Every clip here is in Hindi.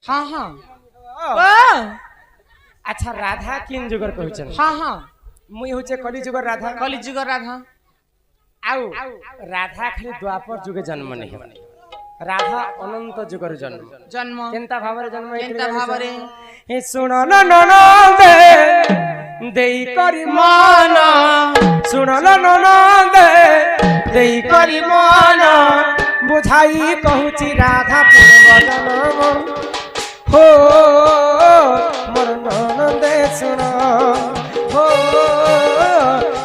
हाँ हाँ अच्छा राधा किन जुगर कहउछन हाँ हाँ मुई होचे कली जुगर राधा कली जुग राधा आउ राधा खाली द्वापर जुगे जन्म नहीं राधा अनंत जुगर जन्म जन्म केनता भावरे जन्म केनता भावरे हे सुन न न दे देई करी मान सुन न न दे देई करी मान बुझाई कहूची राधा पूर्व जन्म हो मोर ननदे सुन हो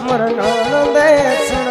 मोर ननदे सुन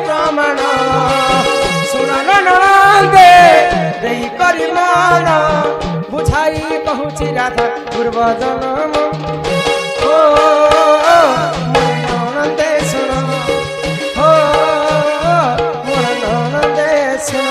प्रमाण सुन दे देई करी मान बुझाई कहूची राधा पूर्व जन्म ओ मोर ननदे सुन हो मोर ननदे सुन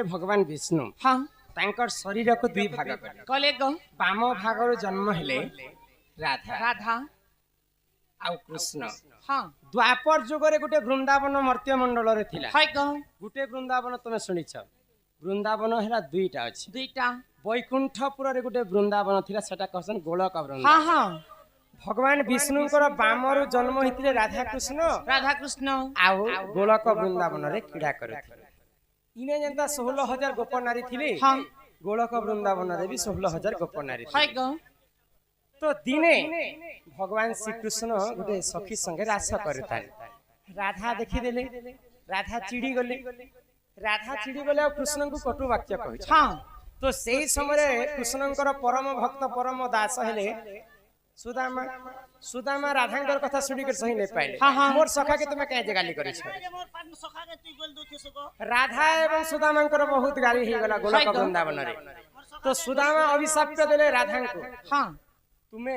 भगवान विष्णु हाँ तांकर शरीर को दुई भाग कले कले गो बाम भागर जन्म हेले राधा राधा आउ कृष्ण हाँ द्वापर जुगरे गुटे वृंदावन मर्त्य मंडल रे थिला हाय गो गुटे वृंदावन तुमे सुनिछ वृंदावन हेला दुईटा अछि दुईटा वैकुंठपुर रे गुटे वृंदावन थिला सेटा कहसन गोलक वृंदावन हाँ हाँ भगवान विष्णु कर बामरु जन्म हितिले राधा कृष्ण आउ गोलक वृंदावन रे क्रीड़ा करथि इने जनता 16,000 गोप नारी थिले हाँ गोलक वृंदावन रे भी 16,000 गोप नारी हाय गो तो दिने भगवान श्री कृष्ण गुटे सखी संगे रास करतान राधा देखि देले राधा चिड़ी गले और कृष्ण को कटु वाक्य कहै हाँ तो सेही समय कृष्णकर परम भक्त परम दास हेले सुदामा राधांकर कथा सुनी कर सही नहीं पाइले हाँ हाँ मोर सखा के तुमे काहे गाली करै छ राधा एवं सुदामांकर बहुत गाली हे गला गोलक वृंदावन रे तो सुदामा अभिशाप देले राधा को हाँ तुमे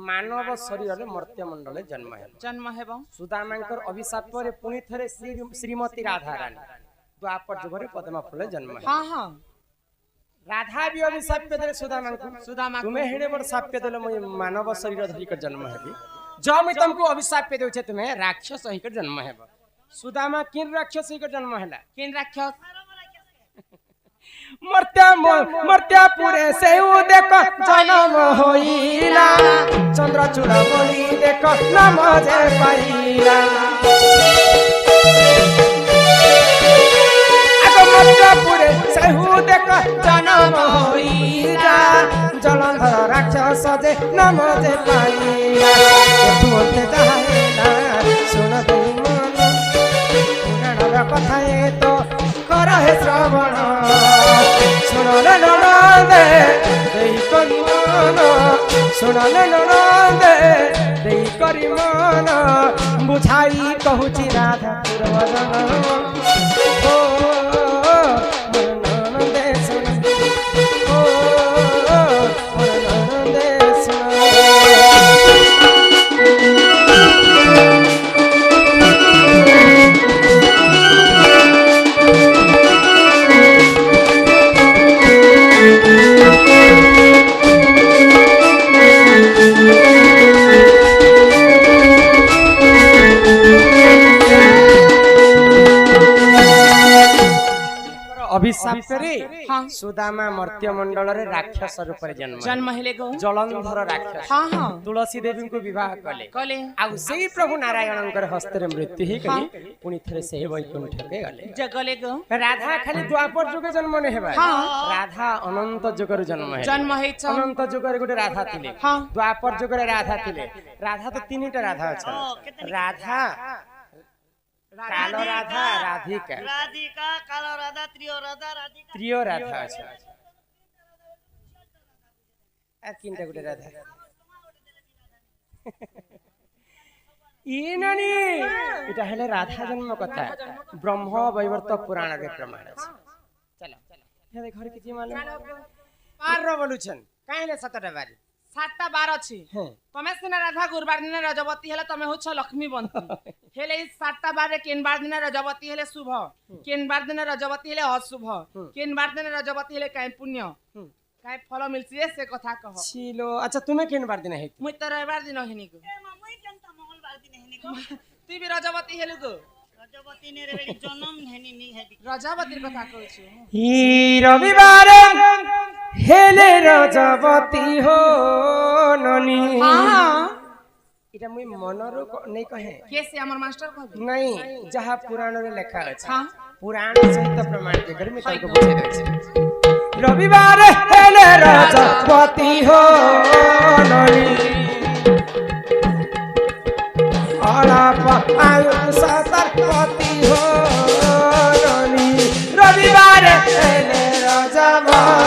मानव शरीर रे मर्त्य मंडल जन्म हेबो सुदामांकर अभिशाप रे पुनी थरे श्रीमती राधा रानी द्वापर जुगरे पद्म फूल जन्म हाँ हाँ राधा भी अभिशाप देले सुदामा तुमे हेडे बड़ शाप देले म मानव शरीर धरि कर जन्म हेबी जो मैं तुमको अभिशाप देउ छे तुमे राक्षस होई कर जन्म हेबो सुदामा किन राक्षस होई कर जन्म हैला किन राक्षस मर्त्यापुरे से देख जन्म होइला चंद्रचूड़ा बलि देख नाम जे पाइला मर्त्यापुरे से देख जन्म होइला जलंधर राक्षस जे नाम जे पाइला तुमते जाहेला सुन दे मन पुराण कथा तो कर हे श्रवण सुनले ननदे देई करी मन सुनले ननदे देई करी मन बुझाई कहूची राधा पूर्वजन ओ मोर ननदे सुन ओ मोर ननदे सुन अभिशापरे हाँ सुदामा मर्त्य मंडल रे राक्षस रूप रे जन्म जन्म हेले गो जलंधर राक्षस हाँ हाँ तुलसी देवी को विवाह कले कले आउ सेही प्रभु नारायणकर हस्ତରେ मृत्यु हे करी पुनी थरे से वैकुंठ के गले जगले गो राधा खाली द्वापर जुगे जन्म ने हेबा हाँ। राधा अनंत जुगर जन्म हे जन्म हेछ अनंत जुगर गोटे राधा थिले हाँ द्वापर जुगर राधा थिले राधा तो तीनटा राधा अछि राधा कालो राधा राधिका राधिका कालो राधा त्रियो राधा राधिका त्रियो राधा अछि आ तीनटा गोटे राधा इननी इटा हेले राधा जन्म कथा ब्रह्म वैवर्त पुराण रे प्रमाण अछि चलो हे देख घर किछि माने पार रो बोलुछन काहेले सतटा बारी 7टा बार अछि हैं तमे सिना राधा गुरुवार दिन रजवती हेले तमे होछ लक्ष्मी बंती हेले 7टा बार रे केन बार दिन रजवती हेले शुभ केन बार दिन रजवती हेले अशुभ केन बार दिन रजवती हेले काय पुण्य काय फल मिलसी से कथा कह छिलो अच्छा तुम्हें केन बार दिन है मुई त रविवार दिन हेनी गो ए मम्मी केनता मंगलवार दिन हेनी को तू भी रजवती हेलु गो रजवती ने रे जन्म हेनी नी हेबी रजवती कथा कहछु ई रविवार हेले रजवती हो ननी हां इटा मुई मनरो नै कहे के से हमर मास्टर कहबे नहीं जहा पुराण रे लिखा अछि हां पुराण सहित प्रमाण के घर में तुमको बुझे दे छै रविवार हेले रजवती हो ननी आलाप आयु सतर्पति हो ननी रविवार हेले रजवती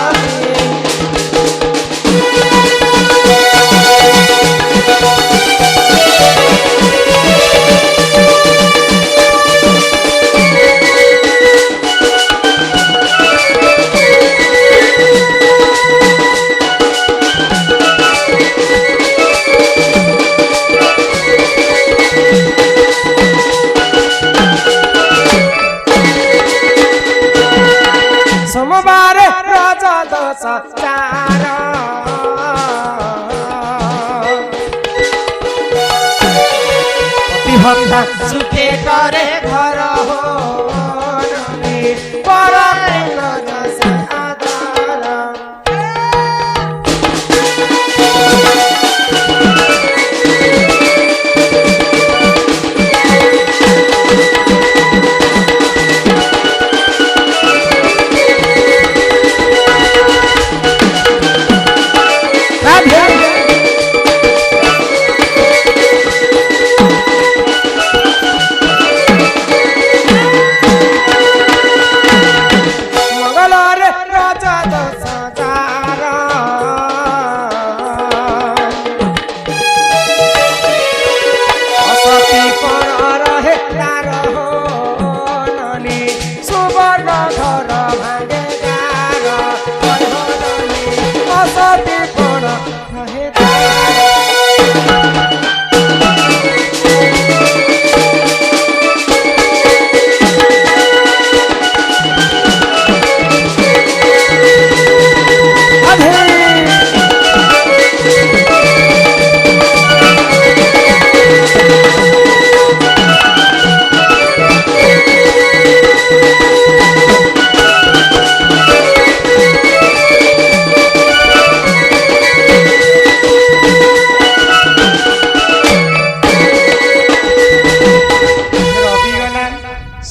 सोमवार राजा दश चार भक्ता सुखे करे घर हो पर आधार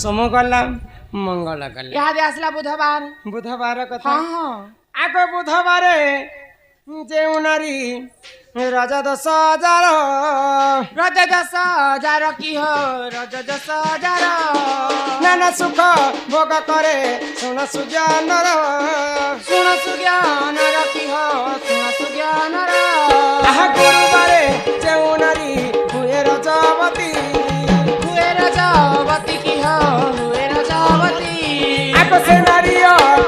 सोम गला मंगल गला यहाँ दे आसला बुधवार बुधवार कथा हाँ हाँ आग बुधवार जेउ नारी राजा 10,000 रज 10,000 की हो रज 10,000 नाना सुख भोग करे सुन सुज्ञानर सुन सुज्ञान की हो सुन सुज्ञान आह गुरुवारे जेउ नारी हुए रजवती की हो हुए रजवती आग से नारी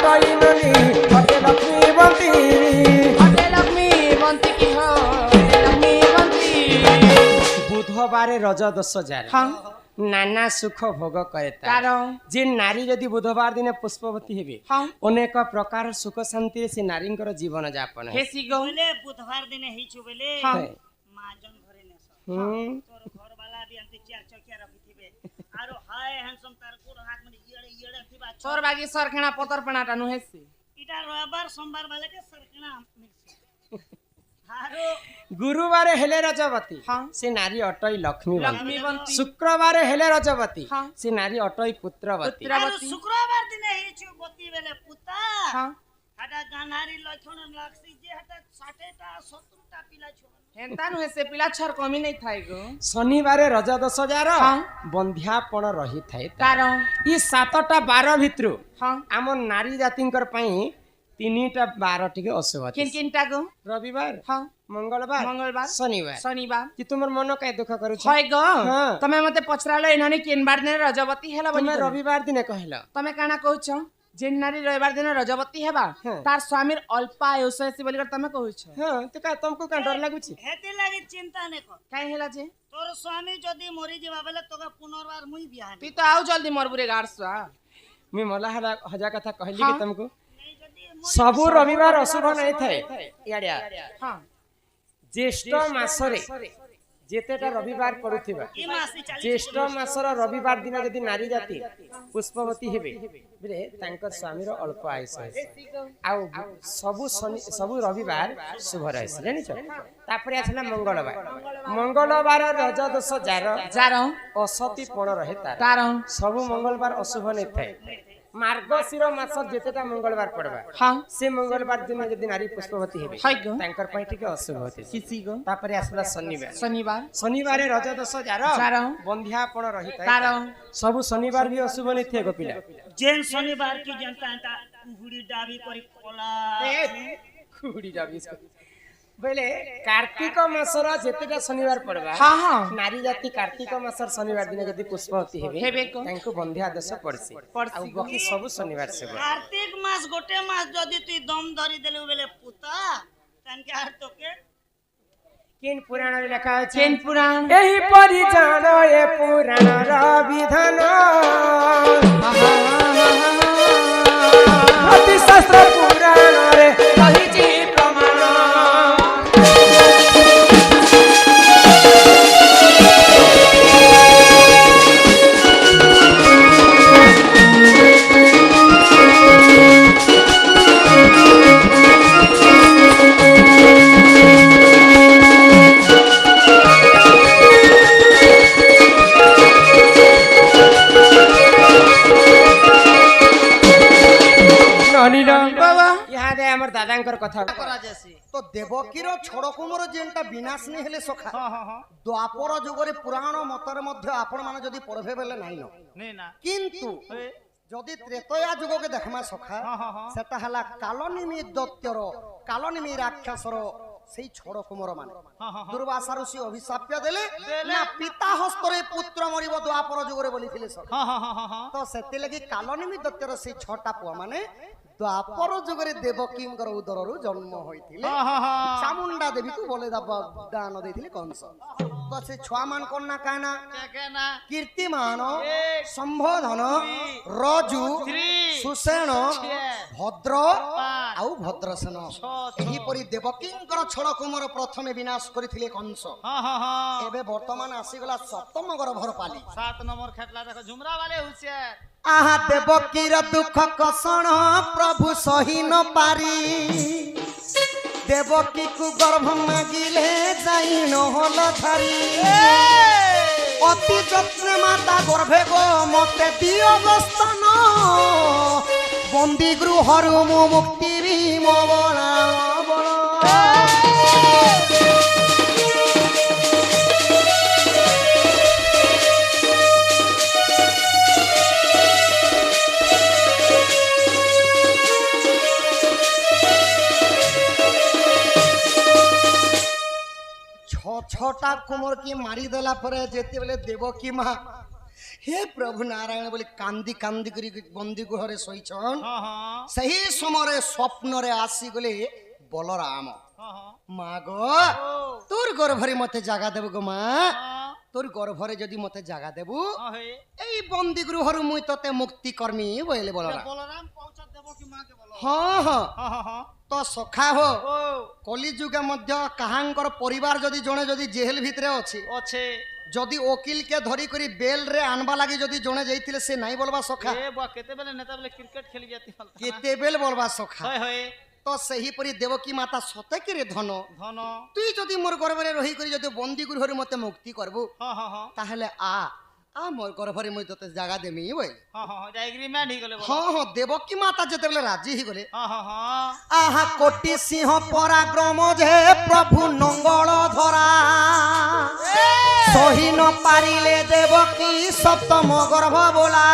कइननी हटे लक्ष्मी बंती हटे लक्ष्मी बंती की हो हटे लक्ष्मी बंती बुधवारे रज 10,000 हाँ नाना सुख भोग करे कारण जे नारी जदि बुधवार दिन पुष्पवती हेबे हाँ अनेक प्रकार सुख शांति से नारींकर जीवन यापन हे सिगो बोले बुधवार दिन ही छु बोले हाँ माजन घरे नेस तोर घर वाला भी अंति चार चकिया रखिथिबे आरो हाय हैंडसम तार गोर हाथ में येड़े थिबा तोर बागी सरखेणा पतर पेणाटा नु हेसी इटा रविवार सोमवार वाले के सरकना मिलसी आरो गुरुवार हेले रजवती हाँ। से नारी अटई लक्ष्मीवती लक्ष्मीवंती शुक्रवार हेले रजवती हाँ। से नारी अटई पुत्रवती आरो पुत्रवती शुक्रवार दिन ही छु बती बेले पुता हां हटा गानारी लक्षण लागसी जे हटा 60टा 70टा पिला छु हेंता नु हेसे पिला छर कमी नहीं थाई गो शनिवार रज 10,000 हाँ। बंध्यापण रही थाए कारण ई 7टा 12 भितरु हां आम नारी जातिंकर पई 3टा 12 टिके अशुभ किन किनटा गो रविवार हां मंगलवार मंगलवार शनिवार शनिवार कि तुमर मन काय दुख करू छ হয় গো हाँ। तमे मते पचरालो एनानी केनबार दिन रजवती हेला तुमे बोली रविवार दिन कहला तमे काना कहउछ जेन नारी रविवार दिन रजवती हेबा हाँ। तार स्वामीर अल्प आयुष से बोली कर तमे कहउछ हां तो का तुमको का डर लागु छी हेते लागि चिंता ने कर काई हेला जे तोर स्वामी जदी मरि जेबा बेले तोका पुनर्बार मुई बियाह ती तो आउ जल्दी मरबुरे गारसुआ मी मला हजा कथा कहली हाँ। कि तुमको नहीं जदी सबु रविवार अशुभ नहीं थाए याडिया हां ज्येष्ठ मासरे जेतेटा रविवार पड़ुथिबा ई मासी चाली ज्येष्ठ मासर रविवार दिन यदि नारी जाति पुष्पवती हेबे बिरे तांकर स्वामीर अल्प आयुष आ सबु रविवार शुभ रहस जानि छ तापरे आछला मंगलवार रज दोष जार जारो असती पण रहे तार कारण सबु मंगलवार अशुभ नै थाए मार्गशीर मास जेतेटा मंगलवार पड़बा हां से मंगलवार दिन यदि नारी पुष्पवती हेबे हाय गो तांकर पई टिके अशुभ होते किसी गो तापरे आछला शनिवार शनिवार शनिवार रज दोष जार जार बंध्यापण रही कारण सब शनिवार भी अशुभ नहीं थे गोपिला जेन शनिवार की जनता ता उहुड़ी डाबी करी कोला खुड़ी जाबी बोले कार्तिक मासर जेतेटा शनिवार पड़बा हां हां नारी जाति कार्तिक मासर शनिवार दिन यदि पुष्पवती हेबे हेबे को तांको बंध्या दश पड़सी आ बाकी सब शनिवार से कार्तिक मास गोटे मास जदी तू दम धरी देलु बेले पुता तन के आर तोके किन पुराण रे लिखा है चेन पुराण एही परि जान ए पुराण र विधान अति शास्त्र पुराण रे कहिछि प्रमाण दादांकर कथा तो देवकीर छोड़ कुमर जेनटा विनाश नहीं हेले सखा द्वापर जुगरे पुराण मतर मध्य आपण माने जदी पढ़बे बेले नाही न किंतु जदी त्रेतया जुग के देखमा सखा सेटा हला कालनिमि दैत्यर कालनिमि राक्षसर सेई छोड़ कुमर माने दुर्वासा ऋषि अभिशाप्य देले ना पिता हस्तरे पुत्र मरिब द्वापर जुगरे बोलिथिले सखा तो सेते लगी कालनिमि दैत्यर सेई छटा पुआ माने द्वापर जुगरे देवकींकर उदररु जन्म होइथिले चामुंडा देवी को बोले दान देथिले कंस तो से छुआ मान कोना काना कीर्तिमान संबोधन रजु सुसेन भद्र आउ भद्रसेन एही परि देवकींकर छोड़ कुमर प्रथमे विनाश करथिले कंस एबे वर्तमान आसी गला सप्तम गर्भर पाली 7 नंबर खेतला देखो झुमरा वाले होशियार आहा देवकीर दुख कषण प्रभु सही न पारी देवकी को गर्भ मागिले जाई न होल धारी अति जत्ने माता गर्भे गो मते दियो गस्तन बंदी गृहरु मुक्ति री मोबला छटा कुमर की मारी देला परे जेते बेले देवकी मां हे प्रभु नारायण बोली कांदी कांदी करी बंदी गुहरे सोईछन सही समय स्वप्न रे आसी गले बलराम मां गो तोर गर्भरे मते जागा देबो गो मां तोर गर्भरे जदी मते जागा देबो एई बंदी गृहरु मुई तते मुक्ति करमी बोले बलराम पहुंचा देबो कि मां के बोलो हां हां तो सखा हो कली जुगे मध्य काहांकर परिवार जदी जणे जदी जेल भितरे अछि যদি ওকিল কে ধরি করি বেল রে আনবা লাগি যদি জনে যাইতিলে সে নাই বলবা সখা এ বুয়া কেতে বেলে নেতা বেলে ক্রিকেট খেলি যাতি ফল কেতে বেল বলবা সখা হয় হয় তো সেই পরি দেবকী মাতা সতে কি রে ধন ধন তুই যদি মোর গর্ভরে রহি করি যদি বন্দি গৃহরে মতে মুক্তি করবু হ তাহলে আ মোর গর্ভরে মই তোতে জায়গা দেমি বই এটা এগ্রিমেন্ট হই গলে হ্যাঁ দেবকী মাতা যেতেবেলে রাজি হই গলে হ আহা কোটি সিংহ পরাক্রম যে প্রভু নঙ্গল ধরা সহি ন পারিলে দেবকী সপ্তম গর্ভ বোলা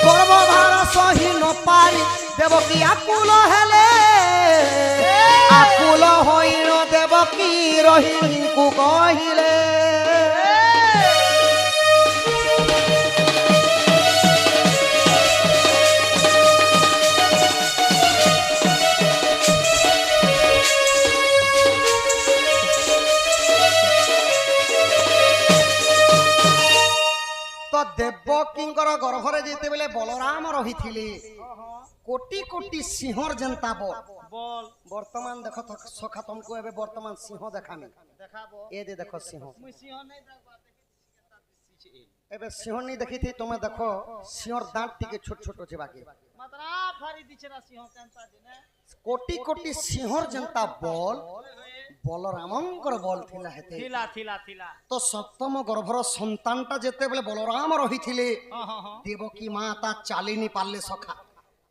গর্ভধার সহি ন পারি দেবকী আকুল হেলে আকুল হইল দেবকী রহিণীଙ୍କୁ কহিলে তো দেবকীঙ্কর গর্ভরে যেতেবেলে বলরাম রহিথিলে কোটি কোটি সিংহর যেন্তা বল বল বর্তমান দেখো সখা তোমাকে এবে বর্তমান সিংহ দেখামি দেখাবো এ দে দেখো সিংহ মুই সিংহ নাই দেখবা দেখিছি এবে সিংহ নি দেখিথি তুমি দেখো সিংহর দাঁত টিকে ছোট ছোট আছে বাকি মাত্রা ফারি দিছে না সিংহ কেনতা দিনে কোটি কোটি সিংহর যেন্তা বল বলরামঙ্কর বল থিলা হেতে থিলা তো সপ্তম গর্ভর সন্তানটা যেতেবেলে বলরাম রহিথিলে হ দেবকী মা তা চালিনি পারলে সখা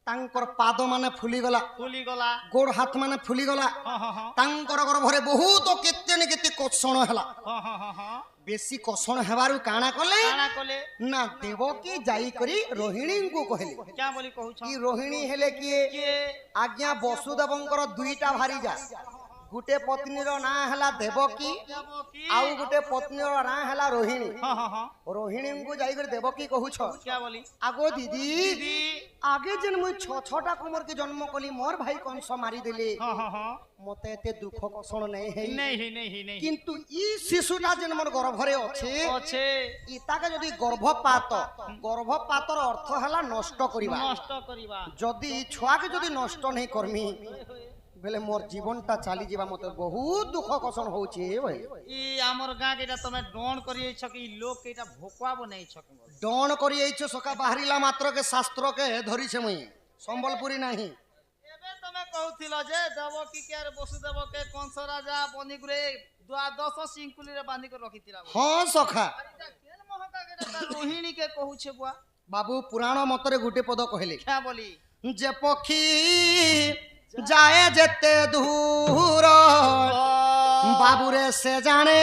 তাঙ্কর পাদ মানে ফুলিগলা ফুলি গলা গোড় হাত মানে ফুলিগলা হ ତାଙ୍କର ଗର୍ଭରେ ବହୁତ କେତେ ନ କେତେ କଷଣ ହେଲା হ ବେଶୀ କଷଣ ହେବାରୁ କାଣା କଲେ କାଣା କଲେ ନା ଦେବକୀ ଯାଇକରି ରୋହିଣୀଙ୍କୁ କହିଲେ क्या बोली कहू छ କି ରୋହିଣୀ ହେଲେ କିଏ के ଆଜ୍ଞା ବସୁଦେବଙ୍କର ଦୁଇଟା ଭାରିଜା ଗୋଟେ ପତ୍ନୀର ନାଁ ହେଲା ଦେବକୀ देबो की ଆଉ ଗୋଟେ ପତ୍ନୀର ନାଁ ହେଲା ରୋହିଣୀ ହ ରୋହିଣୀଙ୍କୁ ଯାଇକରି ଦେବକୀ କହୁଛ क्या बोली ଆଗୋ ଦିଦି दीदी ଆଗେ ଯେନ୍ ମୁଇଁ ଛଅଟା କୁମରକେ ଜନ୍ମ କଲି ମୋର ଭାଇ କଂସ ମାରିଦେଲେ হ ମତେ ଏତେ ଦୁଃଖ କଷଣ ନାଇଁ ହେଇ नहीं কিন্তু ই শিশুটা যেন মোর গর্ভরে আছে আছে ইতাকে যদি গর্ভপাতর অর্থ হেলা নষ্ট করিবা নষ্ট করিবা যদি ছুয়াকে যদি নষ্ট নেই করমি বেলে মোর জীবনটা চালি যাবা মতে বহুত দুঃখ কষণ হচ্ছে ভাই ই আমর গাঁ কেটা তুমি ডন করি ছ কি লোক কেটা ভোকওয়াবো নাই ছ ডন করি এইছ সকা বাহারিলা মাত্রকে শাস্ত্রকে ধরিছে মুই সম্বলপুরি নাহি এবে তুমি কହୁছিল যে দেবকী কে আর বসুদেব কে কংস রাজা বনি করে দ্বাদশ সিংকুলি রে বাঁধি করে রখিতিলা হ্যাঁ সখা কেন মহকা কেটা রোহিণী কে কহুছে বুয়া বাবু পুরাণ মতরে গোটে পদ কহিলে क्या बोली যে পক্ষী যায় যেতে দূর বাবুরে সে জানে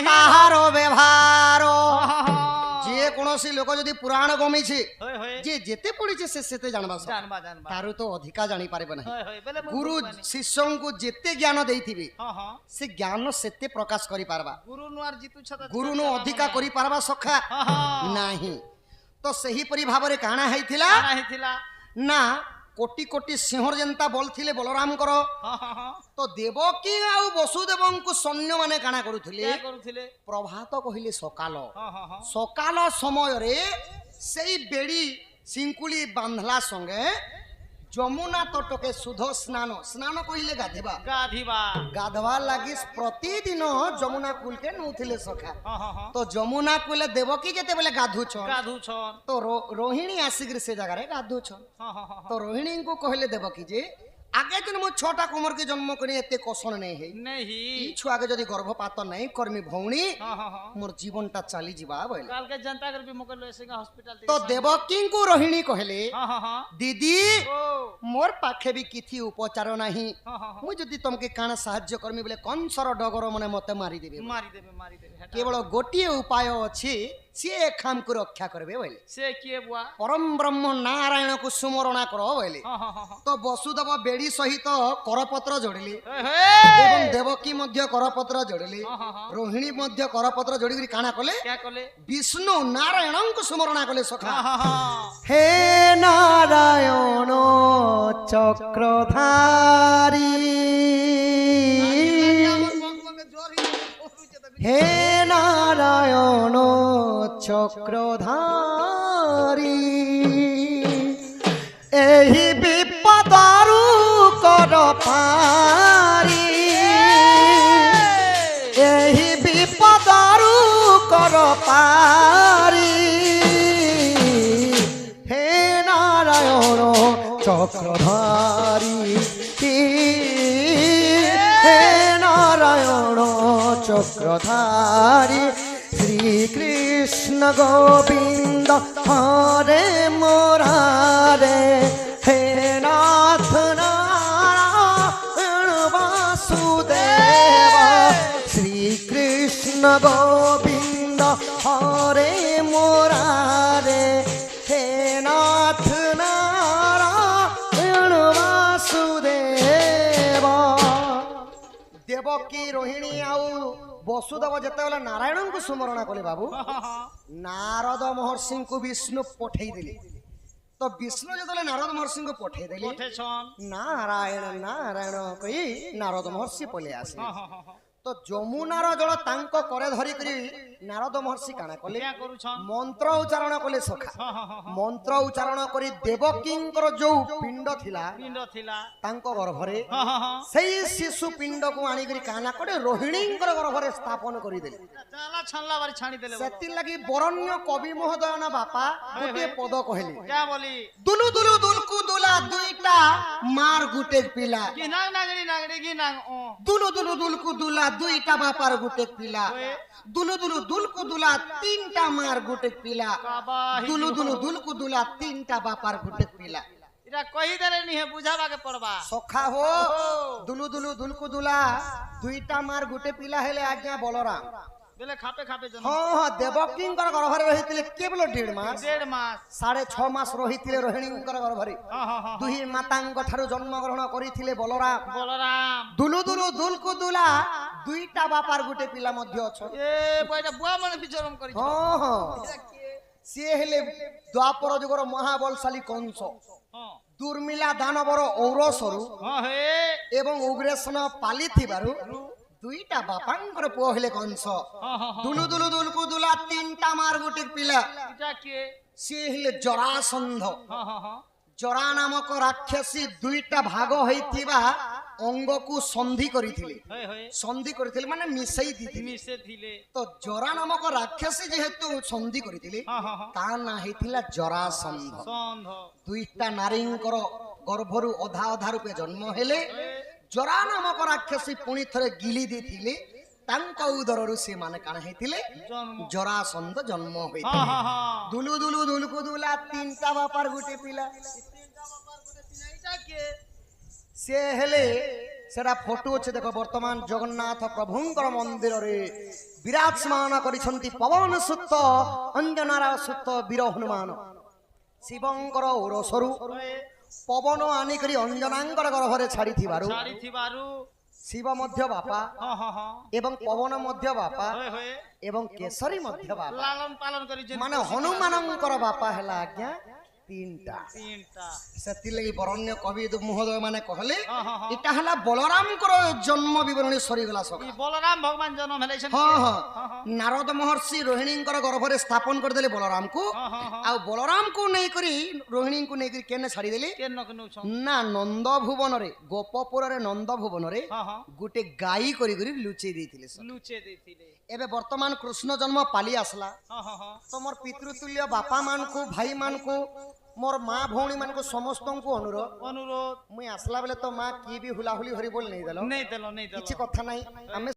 তাহার ব্যবহার যে কোনসি লোক যদি পুরাণ গমিছে होय होय যে যেতে পড়িছে সে সেতে জানবা जानबा जानबा তারু তো অধিকা জানি পারিবে না होय होय बेले গুরু শিষ্যଙ୍କୁ যেতে জ্ঞান দেইথিবে हां সে জ্ঞান সেতে প্রকাশ করি পারবা गुरु नुआर जितु छता গুরু নো অধিকা করি পারবা সখা हां ନାହିଁ তো ସେହି পরি ভাବରେ কাଣା ହେଇଥିଲା काना हिथिला না কোটি কোটি সিংহর যেন্তা বলଥିଲେ বলরামଙ୍କର हां তো দেবকী ଆଉ ବସୁଦେବଙ୍କୁ ସୈନ୍ୟ ମାନେ କାଣା କରୁଥିଲେ क्या करूथिले ପ୍ରଭାତ କହିଲେ ସକାଳ हां ସକାଳ ସମୟରେ ସେଇ ବେଡି ସିଙ୍କୁଳି ବାନ୍ଧଲା ସଙ୍ଗେ ଯମୁନା ତଟକେ ଶୁଦ୍ଧ ସ୍ନାନ କହିଲେ ଗାଧେବା गाधिबा ଗାଧବା ଲାଗି ପ୍ରତିଦିନ ଯମୁନା କୁଲକେ ନଉଥିଲେ ସଖା हां ତ ଯମୁନା କୁଲେ ଦେବକୀ ଯେତେବେଳେ ଗାଧୁଛନ୍ गाधु छन ତ ରୋହିଣୀ ଆସିକିରି ସେ ଜାଗାରେ ଗାଧୁଛନ୍ हां ତ ରୋହିଣୀଙ୍କୁ କହିଲେ ଦେବକୀ ଯେ ଆଗେ ଯେନ୍ ମୁଁ ଛଅଟା କୁମରକେ ଜନ୍ମ କରି ଏତେ କଷଣ ନେଇ ହେଇ नहीं ଇ ଛୁଆକେ ଯଦି ଗର୍ଭପାତ ନାଇଁ କରମି ଭଉଣୀ हां ମୋର ଜୀବନଟା ଚାଲି ଯିବା ବୋଇଲେ काल के जनता कर भी मोकल लेसिंगा हॉस्पिटल ତ ଦେବକୀଙ୍କୁ ରୋହିଣୀ କହିଲେ हां ଦିଦି ओ মোর পাখে ବି କିଛି ଉପଚାର ନାହିଁ हां ମୁଁ ଯଦି ତମକେ କାଣା ସାହାଯ୍ୟ କରମି ବୋଲେ କଂସର ଡଗର ମାନେ ମତେ ମାରିଦେବେ मारी देबे हेटा କେବଳ ଗୋଟିଏ ଉପାୟ ଅଛି ସିଏ ଖାମକୁ ରକ୍ଷା କରିବେ ବୋଇଲେ से किए बुआ ପରମ ବ୍ରହ୍ମ ନାରାୟଣକୁ ସୁମରଣା କର ବୋଇଲେ हां ତ ବସୁଦେବ ବେଡି ସହିତ କରପତ୍ର ଯୋଡ଼ିଲେ हे ଏବଂ ଦେବକୀ ମଧ୍ୟ କରପତ୍ର ଯୋଡ଼ିଲେ हां ରୋହିଣୀ ମଧ୍ୟ କରପତ୍ର ଯୋଡ଼ିକିରି କାଣା କଲେ क्या कले ବିଷ୍ଣୁ ନାରାୟଣଙ୍କୁ ସୁମରଣା କଲେ ସଖା हां হে নারায়ণ চক্রধারী হে নারায়ণ চক্রধারী এই বিপদরু কর পারি এই বিপদারু কর পারি হে নারায়ণ চক্রধারী হে নারায়ণ চক্রধারী শ্রীকৃষ্ণ গোবিন্দ হরে মোরারে হে নাথ নারায়ণ বাসুদেব শ্রীকৃষ্ণ গোবিন্দ হরে মোরারে হে নাথ নারায়ণ বাসুদেব দেবকী রোহিণী আউ বসুদেব যেତେବେଳେ ନାରାୟଣଙ୍କୁ ସ୍ମରଣ କଲେ ବାବୁ ନାରଦ ମହର୍ଷିଙ୍କୁ ବିଷ୍ଣୁ ପଠେଇ ଦେଲେ ତ ବିଷ୍ଣୁ ଯେତେବେଳେ ନାରଦ ମହର୍ଷିଙ୍କୁ ପଠେଇ ଦେଲେ ନାରାୟଣ ନାରାୟଣ କହି ନାରଦ ମହର୍ଷି ପଳେଇ ଆସିଲେ ତ ଯମୁନାର ଜଳ ତାଙ୍କ କରେ ଧରି କରି ନାରଦ ମହର୍ଷି କାଣା କଲେ ମନ୍ତ୍ର ଉଚ୍ଚାରଣ କଲେ ସଖା ମନ୍ତ୍ର ଉଚ୍ଚାରଣ କରି ଦେବକୀଙ୍କର ଯୋଉ ପିଣ୍ଡ ଥିଲା ତାଙ୍କ ଗର୍ଭରେ ସେଇ ଶିଶୁ ପିଣ୍ଡକୁ ଆଣିକରି କାଣା କଲେ ରୋହିଣୀଙ୍କର ଗର୍ଭରେ ସ୍ଥାପନ କରିଦେଲେ ସେଥିଲାଗି ବରଣ୍ୟ କବି ମହୋଦୟନ ବାପା ଗୋଟିଏ ପଦ କହିଲେ ଦୁଲୁ ଦୁଲୁ ଦୁଲକୁ ଦୁଲା ଦୁଇଟା ମାର ଗୁଟେ ପିଲା ଦୁଲୁ ଦୁଲୁ ଦୁଲକୁ ଦୁଲା দুইটা বাপার গুটে পিলা দুলু দুলু দুলকু দুলা তিনটা মার গুটে পিলা দুলু দুলু দুলকু দুলা তিনটা বাপার গুটে পিলা এটা কই দেলে নি হে বুঝাবাকে পড়বা সখা হো দুলু দুলু দুলকু দুলা দুইটা মার গুটে পিলা হেলে আজ্ঞা বলরাম বেলে খাপে খাপে জন্ম হ্যাঁ দেবকীঙ্কর গর্ভরে রহিଥିଲେ কেবল 1.5 মাস 1.5 মাস 6.5 মাস রহিଥିଲେ রোহিণীঙ্কর গর্ভরে দুই মাতাঙ্গ ঠাରୁ জন্ম গ্রহণ করিଥିଲେ বলরাম দুলু দুলু দুলকু দুলা দুইটা বাপার গুটে পিলা মধ্য অছ এ বইটা বুয়া মানে বিচরণ করি হ্যাঁ হ্যাঁ ସିଏ ହେଲେ ଦ୍ୱାପର ଯୁଗର ମହାବଳଶାଳୀ କଂସ ଦୁର୍ମିଳା ଦାନବର ଔରସରୁ ଏବଂ ଉଗ୍ରେସନ ପାଲିଥିବାରୁ ଦୁଇଟା ବାପାଙ୍କର ପୁଅ ହେଲେ କଂସ ଦୁଲୁ ଦୁଲୁ ଦୁଲକୁ ଦୁଲା ତିନଟା ମାର ଗୋଟେ ପିଲା ସିଏ ହେଲେ ଜରାସନ୍ଧ ଜରା ନାମକ ରାକ୍ଷସୀ ଦୁଇଟା ଭାଗ ହେଇଥିବା ଅଙ୍ଗକୁ ସନ୍ଧି କରିଥିଲେ ମାନେ ମିଶେଇ ଦେଇଥିଲେ ତ ଜରା ନାମକ ରାକ୍ଷସୀ ଯେହେତୁ ସନ୍ଧି କରିଥିଲେ ତା ନାଁ ହେଇଥିଲା ଜରାସନ୍ଧ ଦୁଇଟା ନାରୀଙ୍କର ଗର୍ଭରୁ ଅଧା ଅଧା ରୂପେ ଜନ୍ମ ହେଲେ ଜରା ନାମକ ରାକ୍ଷସୀ ପୁଣି ଥରେ ଗିଲି ଦେଇଥିଲେ ତାଙ୍କ ଉଦରରୁ ସେମାନେ କାଣା ହେଇଥିଲେ ଜରାସନ୍ଧ ଜନ୍ମ ହୋଇଥିଲେ ଦୁଲୁ ଦୁଲୁ ଦୁଲକୁ ଦୁଲା ତିନଟା ବାପାର ଗୋଟେ ପିଲା ସେ ହେଲେ ସେଟା ଫଟୋ ଅଛି ଦେଖ ବର୍ତ୍ତମାନ ଜଗନ୍ନାଥ ପ୍ରଭୁଙ୍କର ମନ୍ଦିରରେ ବିରାଜମାନ କରିଛନ୍ତି ପବନ ସୁତ ଅଞ୍ଜନାର ସୁତ ବୀର ହନୁମାନ ଶିବଙ୍କର ଔରସରୁ ପବନ ଆଣିକରି ଅଞ୍ଜନାଙ୍କର ଗର୍ଭରେ ଛାଡ଼ିଥିବାରୁ ଶିବ ମଧ୍ୟ ବାପା ଏବଂ ପବନ ମଧ୍ୟ ବାପା ଏବଂ କେଶରୀ ମଧ୍ୟ ବାପା ମାନେ ହନୁମାନଙ୍କର ବାପା ହେଲା ଆଜ୍ଞା ତିନଟା ସେଥିଲାଗି ବରଣ୍ୟ କବି ମହୋଦୟ ମାନେ କହିଲେ ଏଟା ହେଲା ବଳରାମଙ୍କର ଜନ୍ମ ବିବରଣୀ ସରିଗଲା ବଳରାମ ଭଗବାନ ଜନ୍ମ ହେଲେ ହଁ ହଁ ନାରଦ ମହର୍ଷି ରୋହିଣୀଙ୍କର ଗର୍ଭରେ ସ୍ଥାପନ କରିଦେଲେ ବଳରାମକୁ ଆଉ ବଳରାମକୁ ନେଇକରି ରୋହିଣୀଙ୍କୁ ନେଇକରି କେନେ ଛାଡ଼ିଦେଲେ ନା ନନ୍ଦ ଭୁବନରେ ଗୋପପୁରରେ ନନ୍ଦ ଭୁବନରେ ଗୋଟେ ଗାଈ କରିକରି ଲୁଚେଇ ଦେଇଥିଲେ ଏବେ ବର୍ତ୍ତମାନ କୃଷ୍ଣ ଜନ୍ମ ପାଲି ଆସିଲା ତମର ପିତୃତୁଲ୍ୟ ବାପା ମାନଙ୍କୁ ଭାଇ ମାନଙ୍କୁ मोर माँ भौणी मान को समस्त अनुरोध मुई आसला बेले तो माँ की भी हुलाहुली हरिबोल नहीं देलो किछि कथा नहीं आमे